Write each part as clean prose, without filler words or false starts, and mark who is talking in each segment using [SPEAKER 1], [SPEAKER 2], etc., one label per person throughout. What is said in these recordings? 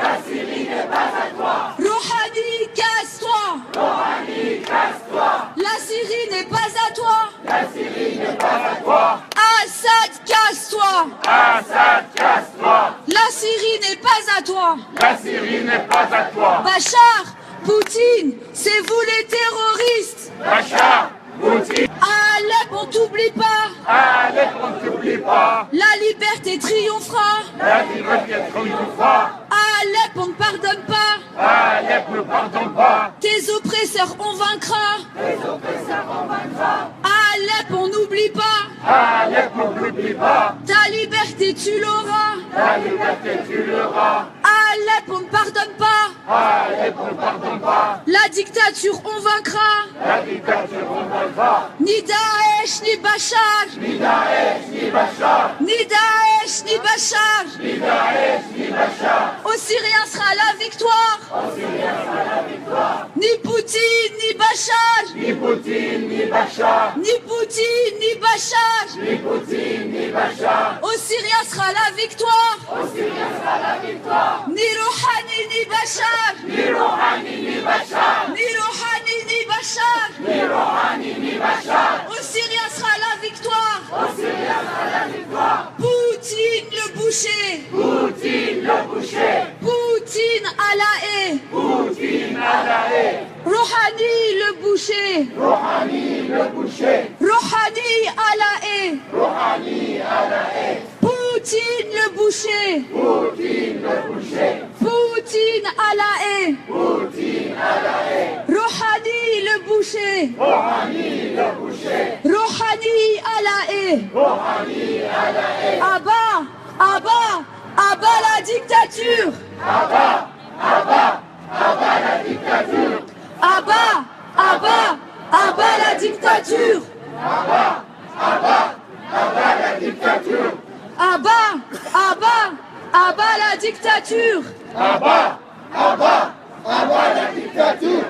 [SPEAKER 1] La Syrie n'est pas à toi.
[SPEAKER 2] Rouhani, casse-toi.
[SPEAKER 1] Rouhani, casse-toi.
[SPEAKER 2] La Syrie n'est pas à toi.
[SPEAKER 1] La Syrie n'est pas à toi.
[SPEAKER 2] Assad, casse-toi.
[SPEAKER 1] Assad, casse-toi.
[SPEAKER 2] La Syrie n'est pas à toi.
[SPEAKER 1] La Syrie n'est pas à toi.
[SPEAKER 2] Bachar, Poutine, c'est vous les terroristes.
[SPEAKER 1] Bachar, Poutine.
[SPEAKER 2] Alep, on t'oublie pas.
[SPEAKER 1] Alep, on ne t'oublie pas.
[SPEAKER 2] La liberté triomphera.
[SPEAKER 1] La liberté triomphera.
[SPEAKER 2] Alep, on ne pardonne pas.
[SPEAKER 1] Alep, ne pardonne pas.
[SPEAKER 2] Tes oppresseurs, on vaincra.
[SPEAKER 1] Les oppresseurs, on vaincra.
[SPEAKER 2] Alep, on n'oublie pas.
[SPEAKER 1] Alep, on n'oublie pas.
[SPEAKER 2] Ta liberté, tu l'auras.
[SPEAKER 1] La liberté, tu l'auras.
[SPEAKER 2] Alep, on ne pardonne pas.
[SPEAKER 1] Alep, on ne pardonne pas.
[SPEAKER 2] La dictature, on vaincra.
[SPEAKER 1] La dictature, on vaincra.
[SPEAKER 2] Ni Daesh, ni Bachar.
[SPEAKER 1] Ni Daesh, ni Bachar.
[SPEAKER 2] Ni Daesh, ni Bachar.
[SPEAKER 1] Ni Daesh, ni Bachar.
[SPEAKER 2] Aux Syriens sera la victoire.
[SPEAKER 1] Aux Syriens sera la victoire.
[SPEAKER 2] Ni Poutine, ni Bachar.
[SPEAKER 1] Ni Poutine, ni Bachar.
[SPEAKER 2] Ni Poutine, ni Bachar.
[SPEAKER 1] Ni Poutine, ni Bachar.
[SPEAKER 2] Aux Syriens sera la victoire.
[SPEAKER 1] Aux Syriens sera la victoire.
[SPEAKER 2] Ni Rouhani, ni Bachar.
[SPEAKER 1] Ni Rouhani, ni Bachar.
[SPEAKER 2] Ni Rouhani, ni Bachar.
[SPEAKER 1] Ni Rouhani, ni Bachar.
[SPEAKER 2] Aux Syriens sera la victoire.
[SPEAKER 1] Aux Syriens sera la victoire.
[SPEAKER 2] Poutine le boucher.
[SPEAKER 1] Poutine le boucher.
[SPEAKER 2] Poutine à la haie.
[SPEAKER 1] Poutine à la haie.
[SPEAKER 2] Rouhani le boucher.
[SPEAKER 1] Rouhani le boucher.
[SPEAKER 2] Rouhani à la haie.
[SPEAKER 1] Rouhani à la haie.
[SPEAKER 2] Poutine le boucher.
[SPEAKER 1] Poutine le boucher.
[SPEAKER 2] Poutine à la haie.
[SPEAKER 1] Poutine à la haie.
[SPEAKER 2] Rouhani le boucher.
[SPEAKER 1] Rouhani le boucher.
[SPEAKER 2] Rouhani à la haie.
[SPEAKER 1] Rouhani à la haie.
[SPEAKER 2] Abat, abat, abat la dictature.
[SPEAKER 1] Abat, abat, abat la dictature.
[SPEAKER 2] Abat, abat, abat la dictature.
[SPEAKER 1] Abat, abat, abat la dictature.
[SPEAKER 2] Abat, abat, abat la dictature.
[SPEAKER 1] Abat, abat, abat la dictature.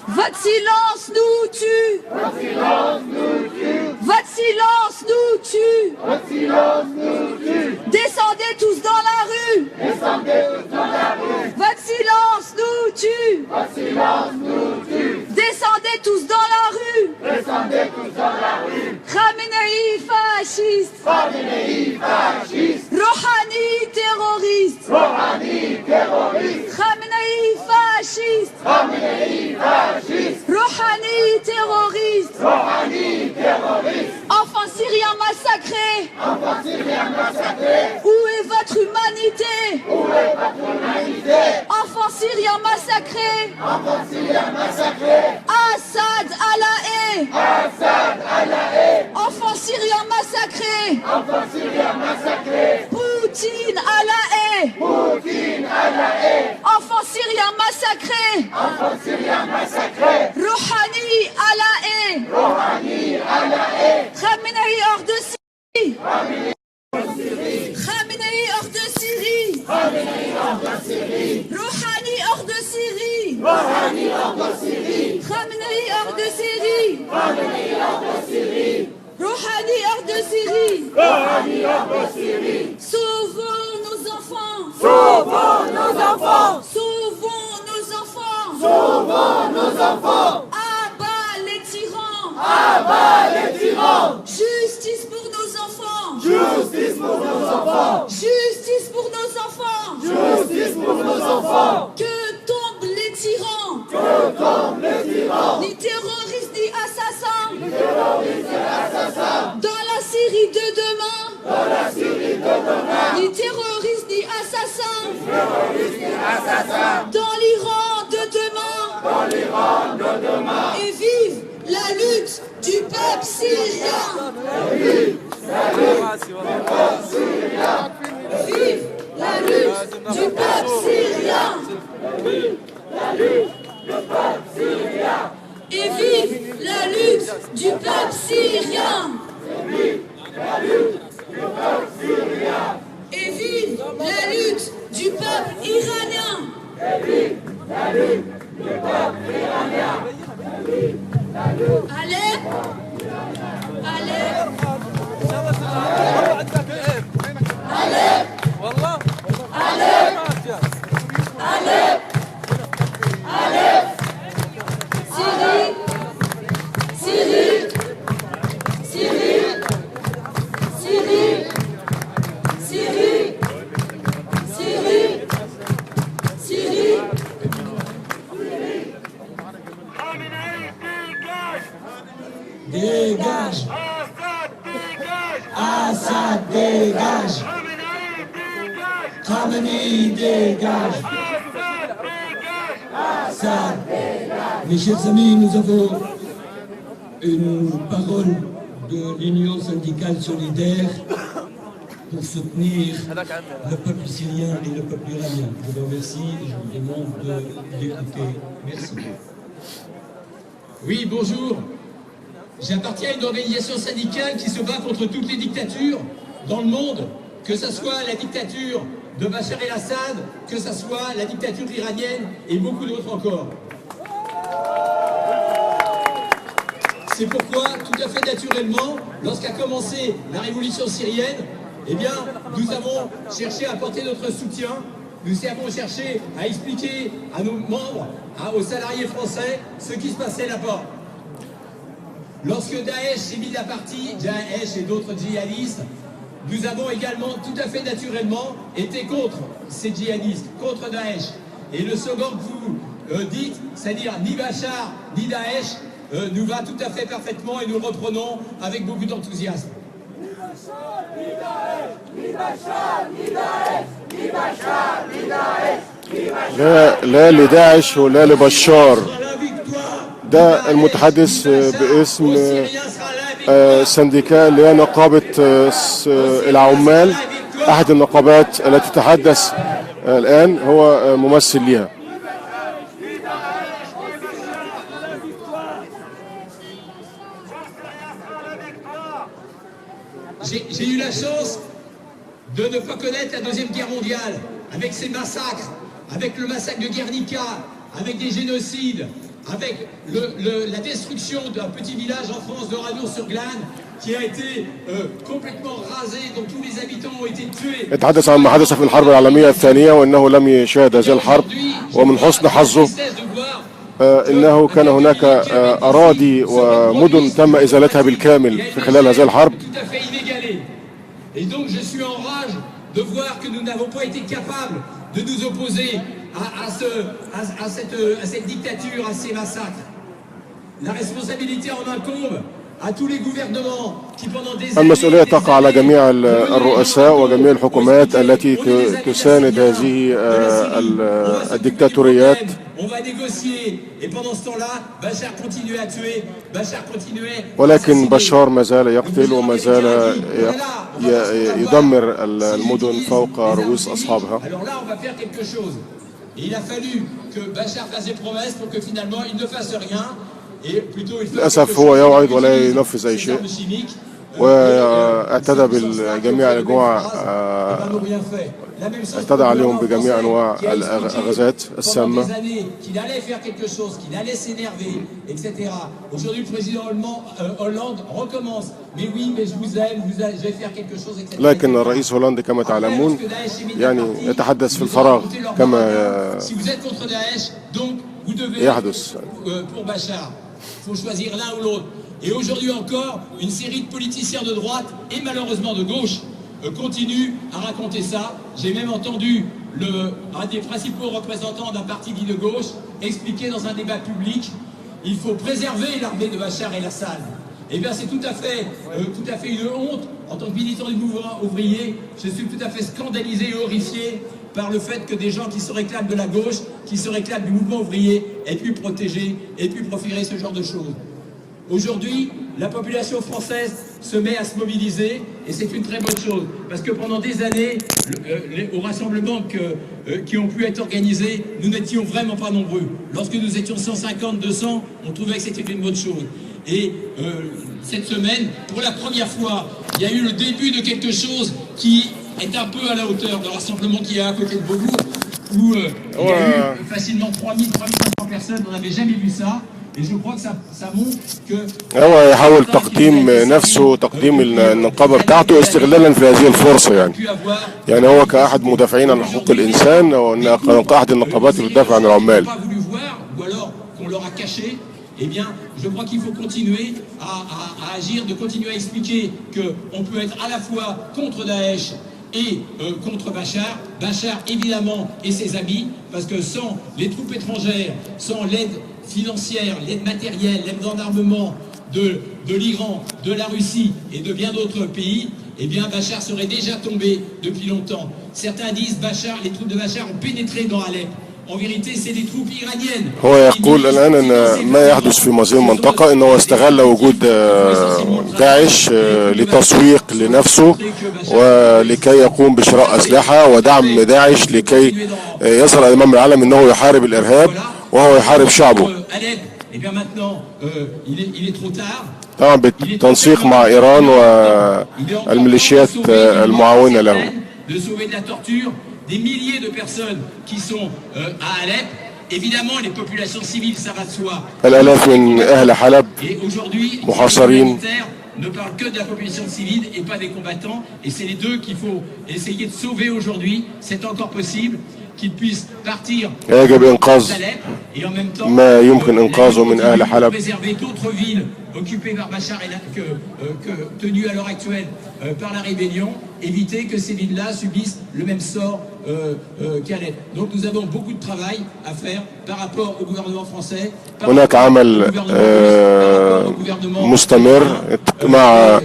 [SPEAKER 2] Votre silence nous tue.
[SPEAKER 1] Votre silence nous tue.
[SPEAKER 2] Votre silence nous tue.
[SPEAKER 1] Votre silence nous tue.
[SPEAKER 2] Descendez tous dans la rue.
[SPEAKER 1] Descendez tous dans la rue.
[SPEAKER 2] Votre silence nous tue.
[SPEAKER 1] Votre silence nous tue.
[SPEAKER 2] Descendez tous dans la rue.
[SPEAKER 1] Descendez tous dans la rue.
[SPEAKER 2] Khamenei fasciste.
[SPEAKER 1] Khamenei fasciste.
[SPEAKER 2] Rouhani terroriste.
[SPEAKER 1] Rouhani terroriste.
[SPEAKER 2] Khamenei fasciste.
[SPEAKER 1] Khamenei fasciste.
[SPEAKER 2] Rouhani terroriste.
[SPEAKER 1] Rouhani terroriste.
[SPEAKER 2] Enfants syriens massacrés.
[SPEAKER 1] Enfants syriens massacrés.
[SPEAKER 2] Où est votre humanité?
[SPEAKER 1] Où est votre humanité?
[SPEAKER 2] Enfants syriens massacrés.
[SPEAKER 1] Enfants syriens massacrés.
[SPEAKER 2] Assad à la haie.
[SPEAKER 1] Assad à la haie.
[SPEAKER 2] Enfants syriens massacrés.
[SPEAKER 1] Enfants syriens massacrés.
[SPEAKER 2] Poutine à la haie.
[SPEAKER 1] Poutine à la haie.
[SPEAKER 2] Enfants syriens massacrés.
[SPEAKER 1] Enfants syriens massacrés.
[SPEAKER 2] Rouhani à la haie.
[SPEAKER 1] Rouhani à la haie.
[SPEAKER 2] Khamenei hors de Syrie.
[SPEAKER 1] Khamenei hors de Syrie.
[SPEAKER 2] Khamenei hors de Syrie.
[SPEAKER 1] Khamenei hors de Syrie.
[SPEAKER 2] Rouhani hors de Syrie.
[SPEAKER 1] Rouhani hors de Syrie.
[SPEAKER 2] Khamenei hors de Syrie.
[SPEAKER 1] Khamenei hors de Syrie.
[SPEAKER 2] Rouhani hors de Syrie.
[SPEAKER 1] Rouhani hors de Syrie.
[SPEAKER 2] Sauvons nos enfants.
[SPEAKER 1] Sauvons nos enfants.
[SPEAKER 2] Sauvons nos enfants.
[SPEAKER 1] Sauvons nos enfants.
[SPEAKER 2] Abat les tyrans.
[SPEAKER 1] Abat les tyrans.
[SPEAKER 2] Justice pour nos enfants.
[SPEAKER 1] Justice pour nos enfants.
[SPEAKER 2] Justice pour nos enfants.
[SPEAKER 1] Justice pour nos enfants.
[SPEAKER 2] Que tombent les tyrans.
[SPEAKER 1] Que tombent les tyrans.
[SPEAKER 2] Ni terroristes ni assassins.
[SPEAKER 1] Ni terroristes ni assassins.
[SPEAKER 2] Dans la Syrie de demain.
[SPEAKER 1] Dans la Syrie de demain.
[SPEAKER 2] Ni terroristes ni assassins.
[SPEAKER 1] Ni terroristes ni assassins.
[SPEAKER 2] Dans l'Iran de demain.
[SPEAKER 1] Dans l'Iran de demain.
[SPEAKER 2] Et vive la lutte du peuple syrien.
[SPEAKER 1] Et vive la lutte du peuple syrien.
[SPEAKER 2] Vive la lutte du peuple syrien.
[SPEAKER 1] Vive la lutte du peuple syrien.
[SPEAKER 2] Et vive la lutte du peuple syrien.
[SPEAKER 1] Vive la lutte du peuple syrien.
[SPEAKER 2] Et vive la lutte du peuple iranien.
[SPEAKER 1] Et vive la lutte du peuple iranien. Vive la lutte.
[SPEAKER 2] Alep, Alep,
[SPEAKER 3] والله
[SPEAKER 2] Alep,
[SPEAKER 3] ما
[SPEAKER 1] dégage. Assad dégage. Khamenei dégage. Assad dégage. Mes chers amis, nous avons une parole de l'Union syndicale solidaire pour soutenir le peuple syrien et le peuple iranien. Je vous remercie et je vous demande de l'écouter. Merci.
[SPEAKER 3] Oui, bonjour. J'appartiens à une organisation syndicale qui se bat contre toutes les dictatures dans le monde, que ce soit la dictature de Bachar el-Assad, que ce soit la dictature iranienne et beaucoup d'autres encore. C'est pourquoi, tout à fait naturellement, lorsqu'a commencé la révolution syrienne, eh bien, nous avons cherché à apporter notre soutien, nous avons cherché à expliquer à nos membres, aux salariés français, ce qui se passait là-bas. Lorsque Daesh s'est mis à partie, Daesh et d'autres djihadistes, nous avons également, tout à fait naturellement, été contre ces djihadistes, contre Daesh. Et le slogan que vous dites, c'est-à-dire ni Bachar, ni Daesh, nous va tout à fait parfaitement et nous le reprenons avec beaucoup d'enthousiasme.
[SPEAKER 4] لا لداعش ولا لبشار. ده المتحدث باسم سنديكال اللي هي نقابة العمال، أحد النقابات التي تتحدث الآن، هو ممثل ليها.
[SPEAKER 3] J'ai eu la chance de ne pas connaître la Deuxième Guerre mondiale, avec ses massacres, avec le massacre de Guernica, avec des génocides, avec la destruction d'un petit village en France de Radour-sur-Glane qui a été complètement rasé, dont tous les habitants ont été tués.
[SPEAKER 4] يتحدث عن ما حدث في الحرب العالمية الثانية وأنه لم يشاهد هذه الحرب، ومن حسن حظه إنه كان هناك أراضي ومدن تم إزالتها بالكامل في خلال هذه الحرب.
[SPEAKER 3] Et donc je suis en rage de voir que nous n'avons pas été capables de nous opposer à cette dictature, à ces massacres. La responsabilité en incombe à tous les gouvernements qui pendant des années.
[SPEAKER 4] المسؤولية تقع على جميع الرؤساء وجميع الحكومات التي تساند هذه الدكتاتوريات. ولكن بشار ما زال يقتل وما زال يدمر المدن فوق رؤوس أصحابها. للأسف هو يوعد ولا ينفذ أي شيء، واعتدى بالجميع الجوع، اعتدى عليهم بجميع أنواع الغازات السامة. لكن الرئيس هولاند كما تعلمون يعني يتحدث في الفراغ كما يحدث.
[SPEAKER 3] Il faut choisir l'un ou l'autre. Et aujourd'hui encore, une série de politiciens de droite et malheureusement de gauche continuent à raconter ça. J'ai même entendu un des principaux représentants d'un parti dit de gauche expliquer dans un débat public il faut préserver l'armée de Bachar el-Assad. Eh bien c'est tout à fait une honte. En tant que militant du mouvement ouvrier, je suis tout à fait scandalisé et horrifié par le fait que des gens qui se réclament de la gauche, qui se réclament du mouvement ouvrier, aient pu protéger, aient pu proférer ce genre de choses. Aujourd'hui, la population française se met à se mobiliser et c'est une très bonne chose. Parce que pendant des années, aux rassemblements qui ont pu être organisés, nous n'étions vraiment pas nombreux. Lorsque nous étions 150, 200, on trouvait que c'était une bonne chose. Et cette semaine, pour la première fois, il y a eu le début de quelque chose qui est un peu à la hauteur de rassemblement qui est à côté de Beaubourg, où il y a eu facilement 3000, 3500 personnes, on n'avait jamais vu ça. Et je crois que ça montre que
[SPEAKER 4] هو يحاول تقديم نفسه، تقديم النقابة بتاعته استغلالا في هذه الفرصة. يعني هو كأحد مدافعين عن حقوق الإنسان وكأحد النقابات اللي بتدافع عن العمال.
[SPEAKER 3] Eh bien, je crois qu'il faut continuer à agir, de continuer à expliquer qu'on peut être à la fois contre Daesh et contre Bachar. Bachar, évidemment, et ses amis, parce que sans les troupes étrangères, sans l'aide financière, l'aide matérielle, l'aide en armement de l'Iran, de la Russie et de bien d'autres pays, eh bien Bachar serait déjà tombé depuis longtemps. Certains disent les troupes de Bachar ont pénétré dans Alep. En vérité, c'est des troupes iraniennes.
[SPEAKER 4] هو يقول الآن أن ما يحدث في هذه المنطقة أنه استغل وجود داعش لتسويق لنفسه ولكي يقوم بشراء أسلحة ودعم داعش لكي يظهر أمام العالم أنه يحارب الإرهاب وهو يحارب شعبه. طبعا بالتنسيق مع إيران والميليشيات المعاونة له.
[SPEAKER 3] Des milliers de personnes qui sont à Alep. Évidemment, les populations civiles, ça va de soi.
[SPEAKER 4] الآلاف من أهل حلب محاصرين.
[SPEAKER 3] Ne parle que de la population civile et pas des combattants. Et c'est les deux qu'il faut essayer de sauver aujourd'hui. C'est encore possible qu'ils puissent partir.
[SPEAKER 4] يجب إنقاذ ما يمكن إنقاذه من أهل حلب.
[SPEAKER 3] Préserver d'autres villes occupées par Bachar et tenues à l'heure actuelle par la rébellion. Éviter que ces villes-là subissent le même sort qu'Alep. Donc nous avons beaucoup de travail à faire par rapport au gouvernement français.
[SPEAKER 4] هناك عمل مستمر مع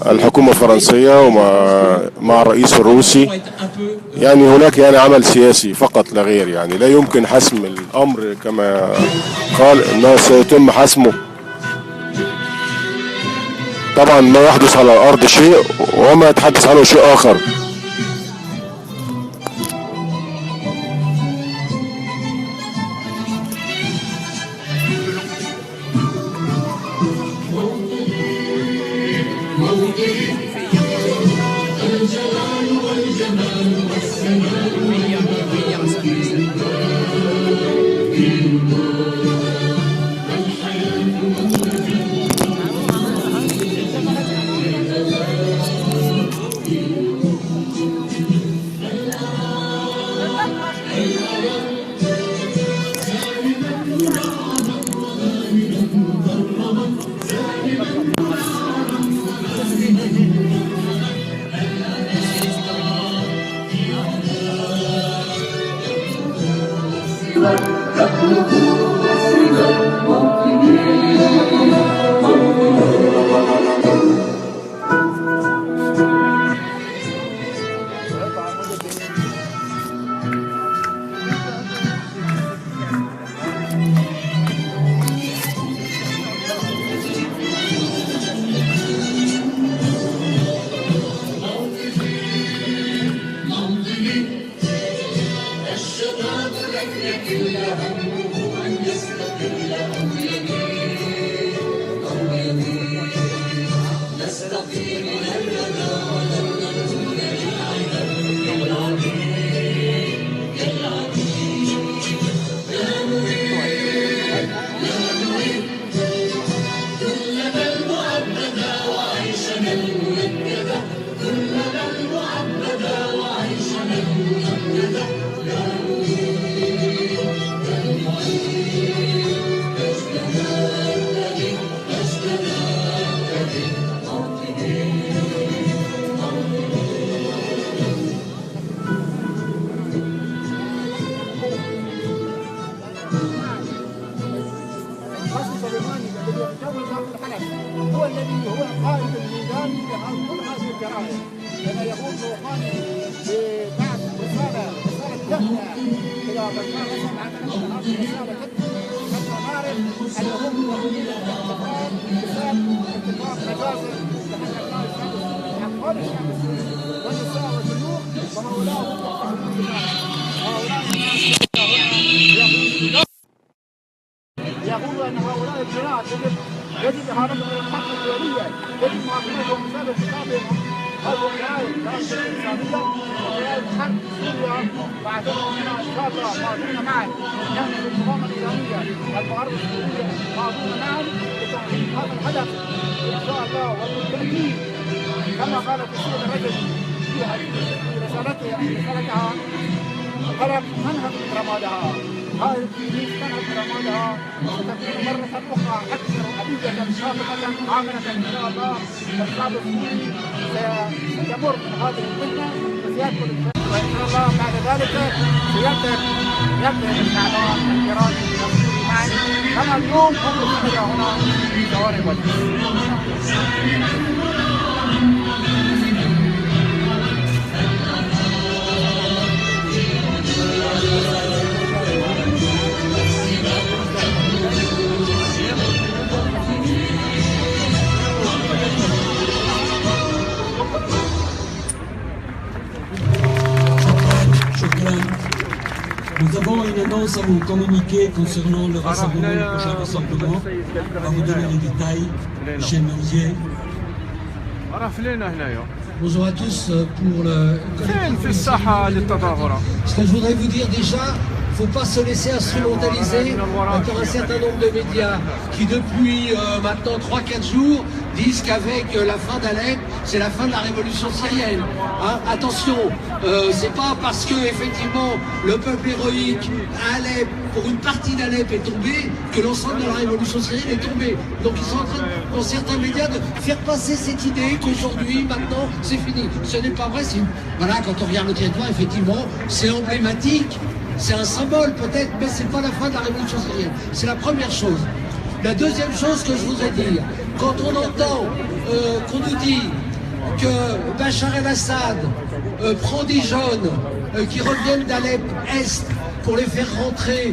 [SPEAKER 4] الحكومة الفرنسية ومع الرئيس الروسي. يعني هناك عمل سياسي فقط لا غير. يعني لا يمكن حسم الأمر كما قال أنه سيتم حسمه. طبعا ما يحدث على الأرض شيء وما يتحدث عنه شيء آخر.
[SPEAKER 5] هو الذي هو قائد الميدان لكل هذه الجرائم، لأنه يقول بوقانه ببعث رسالة دفنة إلى بشار الأسد عن هذه الرسالة حتى نعرف أن هم يقومون بالاحتفال بسبب اتفاق مجازر لحق أبناء أطفال الشعب السوري والنساء والبنوك ومولاهم هؤلاء الناس يقولوا أن هؤلاء الجنات يجب إهانتهم إلى الحق الدولية، يجب مواجهتهم بسبب خطابهم هذه الجرائم الإنسانية وجرائم حرب سوريا، واعتبروا أننا إن شاء الله ماضون معا نحن في المقاومة الإيرانية والمعارضة السورية ماضون معا لتحقيق هذا الهدف إن شاء الله وبالتأكيد كما قالت السيدة الرجل في رسالتها القلم منهج من رمادها. هذه التلميذ كانت رمادها ستكون مرة أخرى أكثر أبية شاطئة عاملة إن شاء الله. الشعب السوري سيمر من هذه المهنة وسيدخل وإن شاء الله بعد ذلك سيبدأ الإعلام الإيراني السوري معا. أنا اليوم كنت هنا في شوارع بدر.
[SPEAKER 1] Nous avons une annonce à vous communiquer concernant le rassemblement, le prochain rassemblement. On va vous donner les détails. Michel Merzier.
[SPEAKER 6] Bonjour à tous pour le... Ce que je voudrais vous dire déjà, il ne faut pas se laisser instrumentaliser par un certain nombre de médias qui depuis maintenant 3-4 jours disent qu'avec la fin d'Alep, c'est la fin de la révolution syrienne. Hein, attention, c'est pas parce que effectivement le peuple héroïque à Alep, pour une partie d'Alep est tombé, que l'ensemble de la révolution syrienne est tombé. Donc ils sont en train, dans certains médias, de faire passer cette idée qu'aujourd'hui, maintenant, c'est fini. Ce n'est pas vrai. Voilà, quand on regarde le territoire, effectivement, c'est emblématique. C'est un symbole peut-être, mais c'est pas la fin de la révolution syrienne. C'est la première chose. La deuxième chose que je voudrais dire, quand on entend qu'on nous dit que Bachar el-Assad prend des jeunes qui reviennent d'Alep Est pour les faire rentrer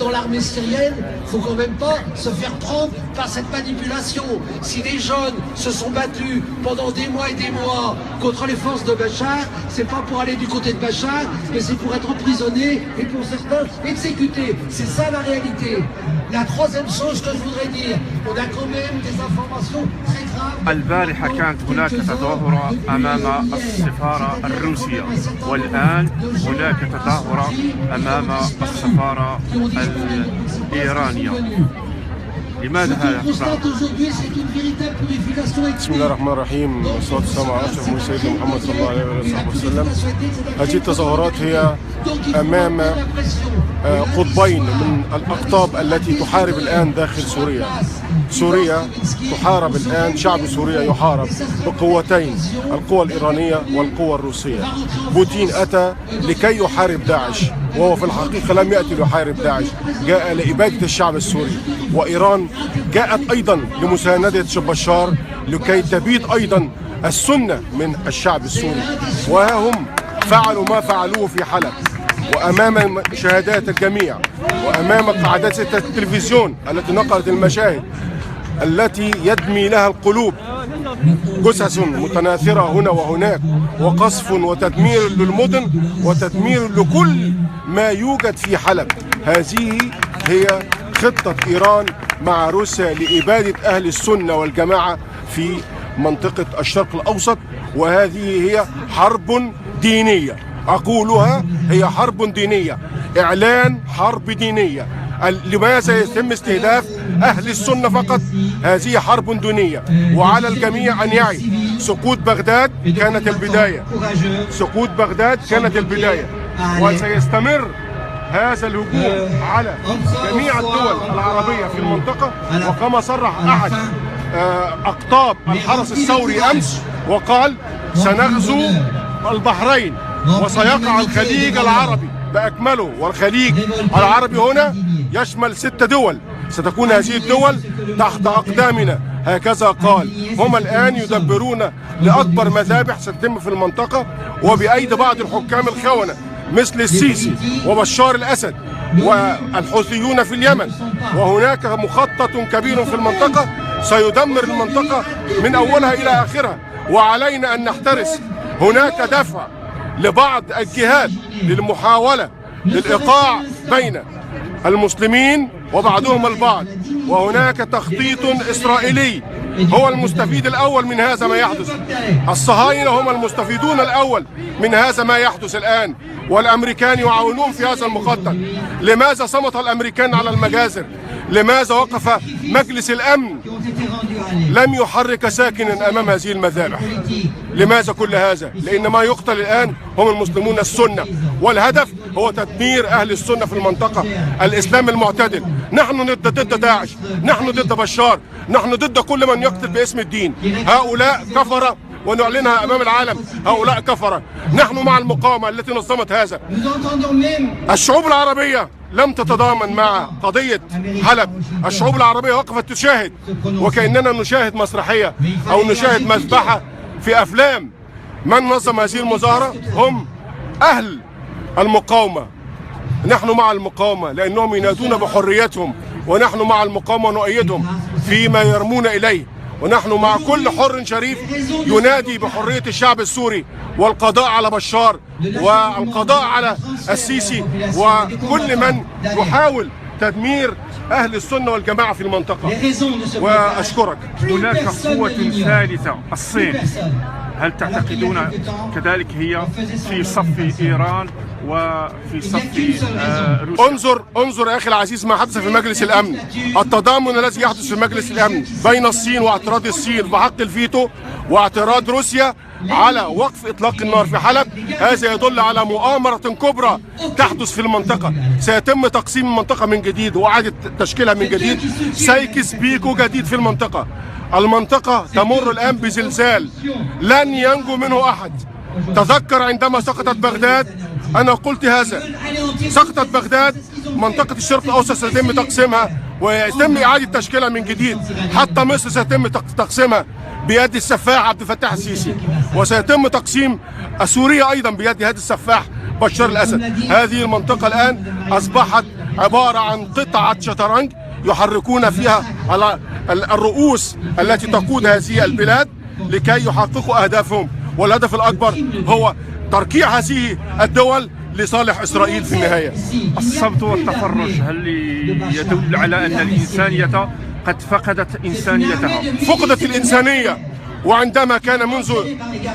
[SPEAKER 6] dans l'armée syrienne, il ne faut quand même pas se faire prendre par cette manipulation. Si des jeunes se sont battus pendant des mois et des mois contre les forces de Bachar, c'est pas pour aller du côté de Bachar, mais c'est pour être emprisonnés et pour certains exécutés. C'est ça la réalité. La troisième chose que je voudrais dire, on a quand même des informations très graves.
[SPEAKER 7] البارحة كانت هناك تظاهرة أمام السفارة الروسية، والآن هناك تظاهرة أمام السفارة الإيرانية. لماذا هذا؟
[SPEAKER 4] بسم الله الرحمن الرحيم، والصلاة والسلام على أشرف سيدنا محمد صلى الله عليه وسلم. هذه التظاهرات هي أمام قطبين من الأقطاب التي تحارب الآن داخل سوريا. سوريا تحارب الآن، شعب سوريا يحارب بقوتين، القوى الإيرانية والقوى الروسية. بوتين أتى لكي يحارب داعش، وهو في الحقيقة لم يأتي ليحارب داعش، جاء لإبادة الشعب السوري. وإيران جاءت أيضا لمساندة بشار لكي تبيد أيضا السنة من الشعب السوري. وها هم فعلوا ما فعلوه في حلب، وأمام شهادات الجميع، وأمام قاعدات التلفزيون التي نقلت المشاهد التي يدمي لها القلوب، جثث متناثرة هنا وهناك، وقصف وتدمير للمدن وتدمير لكل ما يوجد في حلب. هذه هي خطة إيران مع روسيا لإبادة أهل السنة والجماعة في منطقة الشرق الأوسط، وهذه هي حرب دينية. أقولها هي حرب دينية، إعلان حرب دينية. لماذا يتم استهداف أهل السنة فقط؟ هذه حرب دينية، وعلى الجميع أن يعي سقوط بغداد كانت البداية. سقوط بغداد كانت البداية، وسيستمر هذا الهجوم على جميع الدول العربية في المنطقة. وكما صرح أحد أقطاب الحرس الثوري أمس وقال سنغزو البحرين وسيقع الخليج العربي بأكمله، والخليج العربي هنا يشمل 6 دول، ستكون هذه الدول تحت أقدامنا، هكذا قال. هم الآن يدبرون لأكبر مذابح ستتم في المنطقة وبأيدي بعض الحكام الخونة مثل السيسي وبشار الأسد والحوثيون في اليمن. وهناك مخطط كبير في المنطقة سيدمر المنطقة من أولها إلى آخرها، وعلينا أن نحترس. هناك دفع لبعض الجهات للمحاولة للإيقاع بين المسلمين وبعضهم البعض، وهناك تخطيط إسرائيلي هو المستفيد الأول من هذا ما يحدث. الصهاينة هم المستفيدون الأول من هذا ما يحدث الآن، والأمريكان يعاونون في هذا المخطط. لماذا صمت الأمريكان على المجازر؟ لماذا وقف مجلس الأمن لم يحرك ساكنا أمام هذه المذابح؟ لماذا كل هذا؟ لأن ما يقتل الآن هم المسلمون السنة، والهدف هو تدمير أهل السنة في المنطقة. الإسلام المعتدل. نحن ضد داعش، نحن ضد بشار، نحن ضد كل من يقتل باسم الدين. هؤلاء كفرة، ونعلنها أمام العالم، هؤلاء كفرة. نحن مع المقاومة التي نظمت هذا. الشعوب العربية لم تتضامن مع قضية حلب. الشعوب العربية وقفت تشاهد وكأننا نشاهد مسرحية أو نشاهد مذبحة في أفلام. من نظم هذه المظاهرة هم أهل المقاومة. نحن مع المقاومة لأنهم ينادون بحريتهم، ونحن مع المقاومة ونؤيدهم فيما يرمون إليه، ونحن مع كل حر شريف ينادي بحرية الشعب السوري والقضاء على بشار والقضاء على السيسي وكل من يحاول تدمير أهل السنة والجماعة في المنطقة. وأشكرك.
[SPEAKER 7] هناك قوة ثالثة، الصين، هل تعتقدون كذلك هي في صف إيران وفي صف روسيا؟
[SPEAKER 4] انظر يا أخي العزيز ما حدث في مجلس الأمن. التضامن الذي يحدث في مجلس الأمن بين الصين واعتراض الصين بحق الفيتو واعتراض روسيا على وقف إطلاق النار في حلب، هذا يدل على مؤامرة كبرى تحدث في المنطقة. سيتم تقسيم المنطقة من جديد وإعادة تشكيلها من جديد. سيكس بيكو جديد في المنطقة. المنطقة تمر الآن بزلزال لن ينجو منه أحد. تذكر عندما سقطت بغداد، أنا قلت هذا، سقطت بغداد، منطقة الشرق الأوسط سيتم تقسيمها ويتم إعادة تشكيلها من جديد. حتى مصر سيتم تقسيمها بيد السفاح عبد الفتاح السيسي، وسيتم تقسيم سوريا أيضا بيد هذا السفاح بشار الأسد. هذه المنطقة الآن أصبحت عبارة عن قطعة شطرنج يحركون فيها على الرؤوس التي تقود هذه البلاد لكي يحققوا أهدافهم، والهدف الأكبر هو تركيع هذه الدول لصالح إسرائيل في النهاية.
[SPEAKER 7] الصمت والتفرج هل يدل على أن الإنسانية قد فقدت إنسانيتها؟
[SPEAKER 4] فقدت الإنسانية. وعندما كان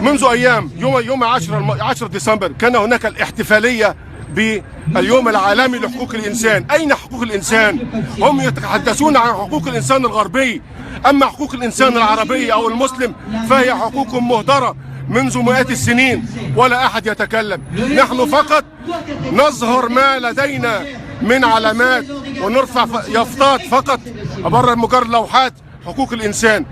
[SPEAKER 4] منذ أيام يوم 10 ديسمبر كان هناك الاحتفالية باليوم العالمي لحقوق الإنسان. أين حقوق الإنسان؟ هم يتحدثون عن حقوق الإنسان الغربي، أما حقوق الإنسان العربي أو المسلم فهي حقوق مهدرة منذ مئات السنين ولا أحد يتكلم. نحن فقط نظهر ما لدينا من علامات ونرفع يافطات فقط أبرر مجرد لوحات حقوق الإنسان.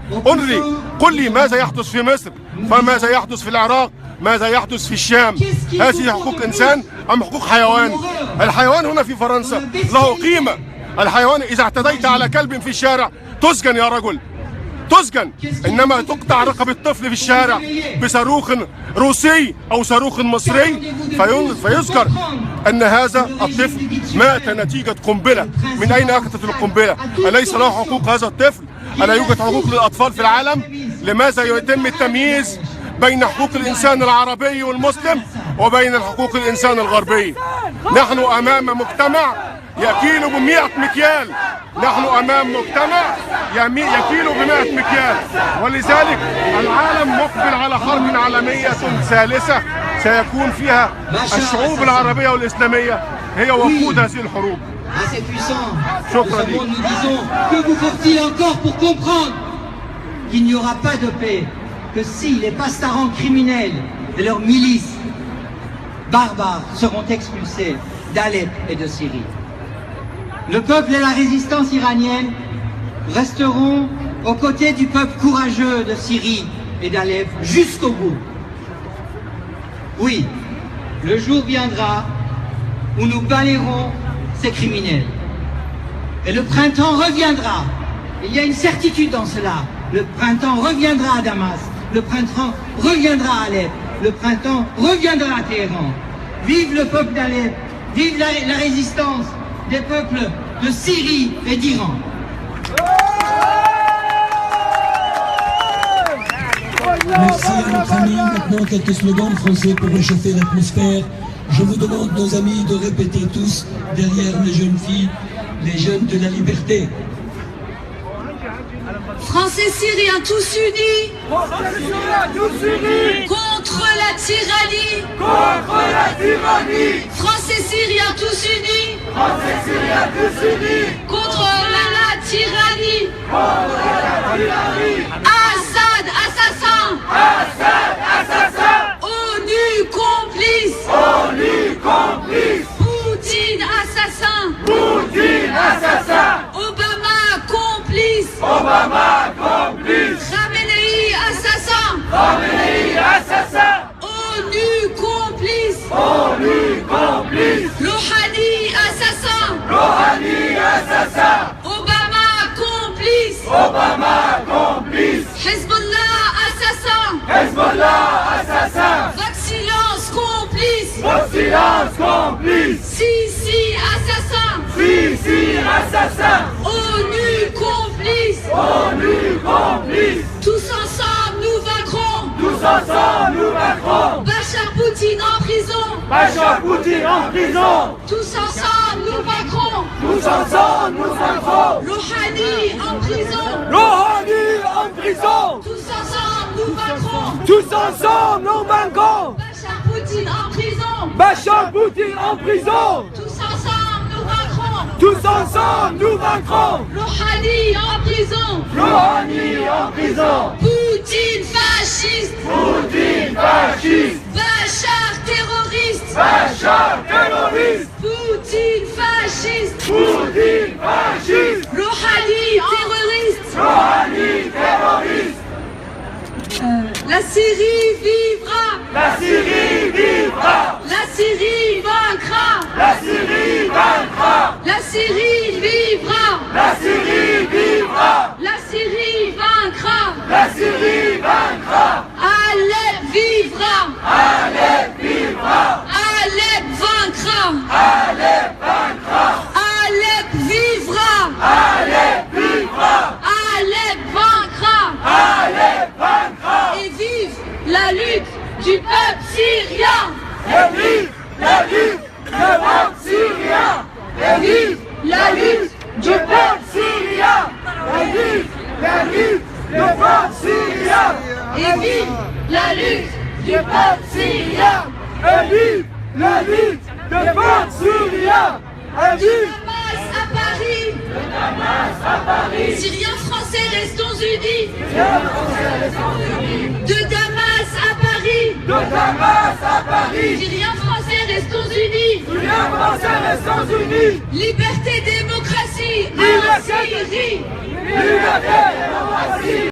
[SPEAKER 4] قل لي ماذا يحدث في مصر، فماذا يحدث في العراق، ماذا يحدث في الشام؟ هذه حقوق إنسان أم حقوق حيوان؟ الحيوان هنا في فرنسا له قيمة. الحيوان إذا اعتديت على كلب في الشارع تسجن يا رجل، تسجن. إنما تقطع رقبة طفل في الشارع بصاروخ روسي أو صاروخ مصري فيذكر أن هذا الطفل مات نتيجة قنبلة. من أين أتت القنبلة؟ أليس له حقوق هذا الطفل؟ ألا يوجد حقوق للأطفال في العالم؟ لماذا يتم التمييز بين حقوق الإنسان العربي والمسلم وبين حقوق الإنسان الغربي؟ نحن أمام مجتمع يكيل ب100 مكيال. نحن أمام مجتمع يكيل ب100 مكيال، ولذلك العالم مقبل على حرب عالمية ثالثة سيكون فيها الشعوب العربية والإسلامية هي وقود هذه الحروب. شكرا لك.
[SPEAKER 6] Nous disons que vous faut-il encore pour comprendre qu'il n'y aura pas de paix que si les pastarans criminels et leurs milices barbares seront expulsés d'Alep et de Syrie. Le peuple et la résistance iranienne resteront aux côtés du peuple courageux de Syrie et d'Alep jusqu'au bout. Oui, le jour viendra où nous balayerons ces criminels. Et le printemps reviendra. Il y a une certitude dans cela. Le printemps reviendra à Damas. Le printemps reviendra à Alep. Le printemps reviendra à Téhéran. Vive le peuple d'Alep. Vive la résistance des peuples de Syrie et d'Iran.
[SPEAKER 1] Merci à notre ami. Maintenant, quelques slogans français pour réchauffer l'atmosphère. Je vous demande, nos amis, de répéter tous derrière les jeunes filles, les jeunes de la liberté.
[SPEAKER 2] Français syriens tous unis contre la tyrannie. Français syriens tous unis contre la tyrannie. Assad assassin. ONU complice. Poutine assassin. Obama complice. Khamenei assassin. ONU complice. Rouhani assassin. assassin. Obama complice. Obama complice. Hezbollah assassin. Hezbollah assassin. Votre silence complice. Votre silence complice. Sisi assassin. Sisi assassin. ONU complice. ONU complice. Tous ensemble nous vaincrons. Tous ensemble nous vaincrons. Bachar Poutine en prison. Bachar Poutine en prison. Tous ensemble nous vaincrons. Tous ensemble nous vaincrons. Rouhani en prison. Rouhani en prison. Tous ensemble nous vaincrons. Tous ensemble nous vaincrons. Bachar Poutine en prison. Bachar Poutine en prison. Tous ensemble nous vaincrons. Tous ensemble nous vaincrons. Rouhani en prison. Rouhani en prison. Poutine fasciste. Poutine fasciste. Bachar terroriste. Bachar terroriste. Poutine fasciste. Poutine fasciste. Rouhani terroriste. Rouhani terroriste. La Syrie vivra. La Syrie vivra. La Syrie vaincra. La Syrie vaincra. La Syrie vivra. La Syrie vivra. La Syrie vaincra. La Syrie vaincra. Alep vivra. Alep vivra. Alep vaincra. Alep vaincra. Alep vivra. Alep vivra. Alep vaincra. Alep vaincra. Et vive la lutte du peuple syrien. Et vive la lutte du peuple syrien. Et vive la lutte du peuple syrien. Et vive la lutte du peuple syrien. Et vive la lutte du peuple syrien. Et vive la lutte du peuple syrien. Et vive Damas à Paris. De Damas à Paris. Syriens français restons unis. De Damas à Paris. De Damas à Paris. Syriens français restons unis. Syriens français restons unis. Liberté, démocratie. En Syrie. Liberté, démocratie.